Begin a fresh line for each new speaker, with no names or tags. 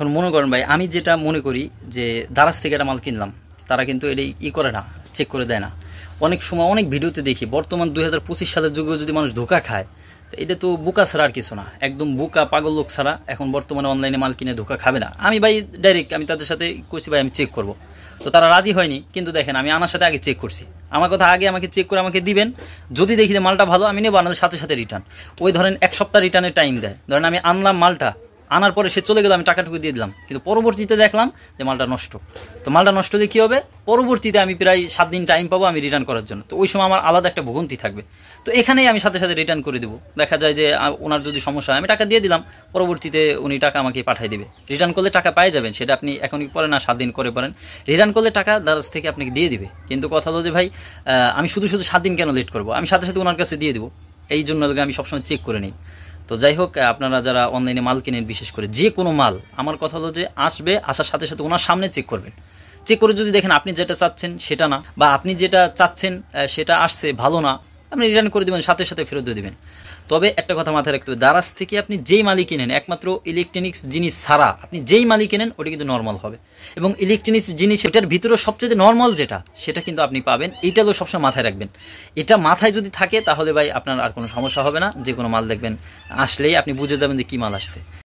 এখন মনে করেন ভাই আমি যেটা মনে করি যে দারাজ থেকে একটা মাল কিনলাম, তারা কিন্তু এটা করে না, চেক করে দেয় না। অনেক সময় অনেক ভিডিওতে দেখি বর্তমান 2025 সালের যুগে যদি মানুষ ধোকা খায়, তো এটা তো বোকা ছাড়া আর কিছু না, একদম বোকা পাগল লোক ছাড়া এখন বর্তমানে অনলাইনে মাল কিনে ধোকা খাবে না। আমি ভাই ডাইরেক্ট আমি তাদের সাথে কইছি ভাই আমি চেক করব, তো তারা রাজি হয়নি। কিন্তু দেখেন আমি আনার সাথে আগে চেক করছি, আমার কথা আগে আমাকে চেক করে আমাকে দিবেন, যদি দেখি যে মালটা ভালো আমি নেবো, আনার সাথে সাথে রিটার্ন। ওই ধরেন এক সপ্তাহ রিটার্নের টাইম দেয়, ধরেন আমি আনলাম মালটা, আনার পরে সে চলে গেল, আমি টাকাটুকু দিয়ে দিলাম, কিন্তু পরবর্তীতে দেখলাম যে মালটা নষ্ট। তো মালটা নষ্ট হলে কী হবে, পরবর্তীতে আমি প্রায় 7 দিন টাইম পাবো আমি রিটার্ন করার জন্য। তো ওই সময় আমার আলাদা একটা ভোগান্তি থাকবে, তো এখানেই আমি সাথে সাথে রিটার্ন করে দেবো। দেখা যায় যে ওনার যদি সমস্যা হয় আমি টাকা দিয়ে দিলাম, পরবর্তীতে উনি টাকা আমাকে পাঠিয়ে দেবে। রিটার্ন করলে টাকা পাই যাবেন, সেটা আপনি এখনই পরে না 7 দিন করে পড়েন, রিটার্ন করলে টাকা দারাজ থেকে আপনাকে দিয়ে দিবে। কিন্তু কথা হলো যে ভাই আমি শুধু শুধু 7 দিন কেন লেট করবো, আমি সাথে সাথে ওনার কাছে দিয়ে দেবো। এই জন্য আমি সবসময় চেক করে নিই। তো যাই হোক, আপনারা যারা অনলাইনে মাল কেনেন, বিশেষ করে যে কোনো মাল, আমার কথা হলো যে আসবে, আসার সাথে সাথে ওনার সামনে চেক করবেন। চেক করে যদি দেখেন আপনি যেটা চাচ্ছেন সেটা না, বা আপনি যেটা চাচ্ছেন সেটা আসছে ভালো না, আপনি রিটার্ন করে দেবেন, সাথে সাথে ফেরত দিয়ে দেবেন। তবে একটা কথা মাথায় রাখতে হবে, দারাজ থেকে আপনি যেই মালই কিনেন, একমাত্র ইলেকট্রনিক্স জিনিস ছাড়া আপনি যেই মালই কেনেন ওটা কিন্তু নর্মাল হবে। এবং ইলেকট্রনিক্স জিনিস এটার ভিতরে সবচেয়ে নর্মাল যেটা, সেটা কিন্তু আপনি পাবেন। এইটা হলো সবসময় মাথায় রাখবেন। এটা মাথায় যদি থাকে তাহলে ভাই আপনার আর কোনো সমস্যা হবে না। যে কোনো মাল দেখবেন আসলেই আপনি বুঝে যাবেন যে কী মাল আসছে।